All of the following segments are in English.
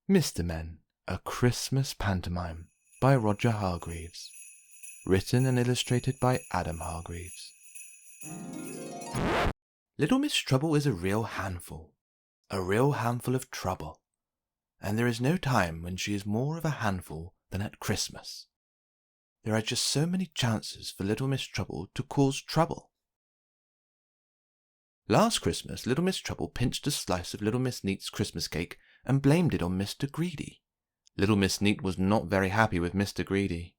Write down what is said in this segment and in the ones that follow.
Mr. Men, A Christmas Pantomime by Roger Hargreaves. Written and illustrated by Adam Hargreaves. Little Miss Trouble is a real handful of trouble, and there is no time when she is more of a handful than at Christmas. There are just so many chances for Little Miss Trouble to cause trouble. Last Christmas, Little Miss Trouble pinched a slice of Little Miss Neat's Christmas cake and blamed it on Mr. Greedy. Little Miss Neat was not very happy with Mr. Greedy.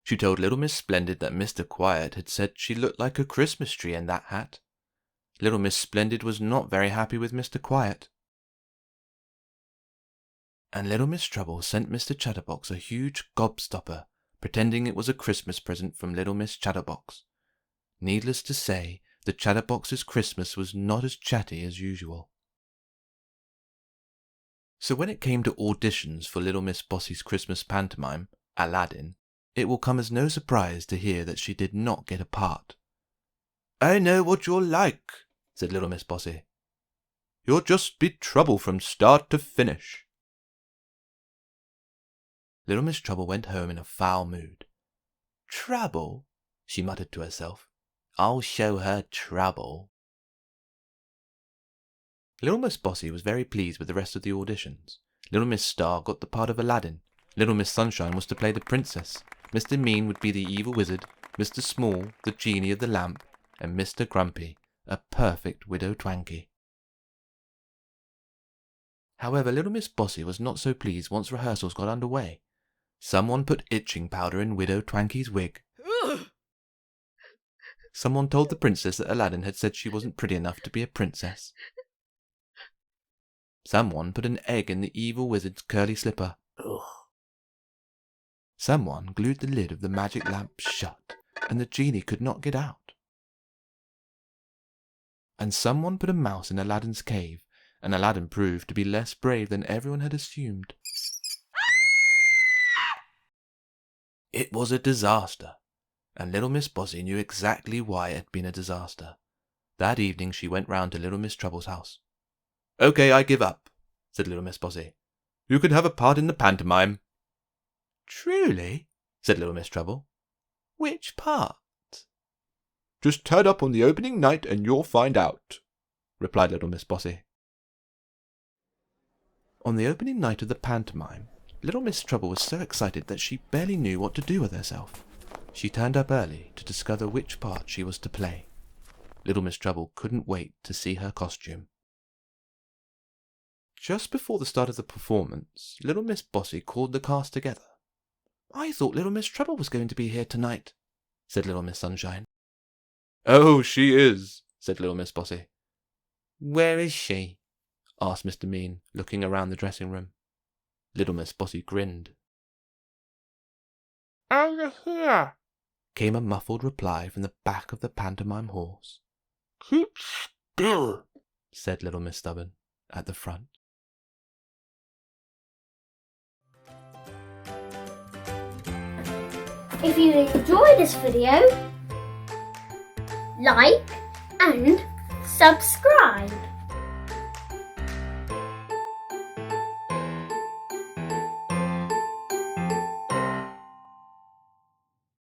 She told Little Miss Splendid that Mr. Quiet had said she looked like a Christmas tree in that hat. Little Miss Splendid was not very happy with Mr. Quiet. And Little Miss Trouble sent Mr. Chatterbox a huge gobstopper, pretending it was a Christmas present from Little Miss Chatterbox. Needless to say, the Chatterbox's Christmas was not as chatty as usual. So when it came to auditions for Little Miss Bossy's Christmas pantomime, Aladdin, it will come as no surprise to hear that she did not get a part. "I know what you're like," said Little Miss Bossy. "You'll just be trouble from start to finish." Little Miss Trouble went home in a foul mood. "Trouble?" she muttered to herself. "I'll show her trouble." Little Miss Bossy was very pleased with the rest of the auditions. Little Miss Star got the part of Aladdin. Little Miss Sunshine was to play the princess. Mr. Mean would be the evil wizard. Mr. Small, the genie of the lamp. And Mr. Grumpy, a perfect Widow Twankey. However, Little Miss Bossy was not so pleased once rehearsals got under way. Someone put itching powder in Widow Twankey's wig. Someone told the princess that Aladdin had said she wasn't pretty enough to be a princess. Someone put an egg in the evil wizard's curly slipper. Someone glued the lid of the magic lamp shut, and the genie could not get out. And someone put a mouse in Aladdin's cave, and Aladdin proved to be less brave than everyone had assumed. It was a disaster, and Little Miss Bossy knew exactly why it had been a disaster. That evening she went round to Little Miss Trouble's house. "Okay, I give up," said Little Miss Bossy. "You can have a part in the pantomime." "Truly?" said Little Miss Trouble. "Which part?" "Just turn up on the opening night and you'll find out," replied Little Miss Bossy. On the opening night of the pantomime, Little Miss Trouble was so excited that she barely knew what to do with herself. She turned up early to discover which part she was to play. Little Miss Trouble couldn't wait to see her costume. Just before the start of the performance, Little Miss Bossy called the cast together. "I thought Little Miss Trouble was going to be here tonight," said Little Miss Sunshine. "Oh, she is," said Little Miss Bossy. "Where is she?" asked Mr. Mean, looking around the dressing room. Little Miss Bossy grinned. "Over here," came a muffled reply from the back of the pantomime horse. "Keep still," said Little Miss Stubborn, at the front. If you enjoyed this video, like and subscribe.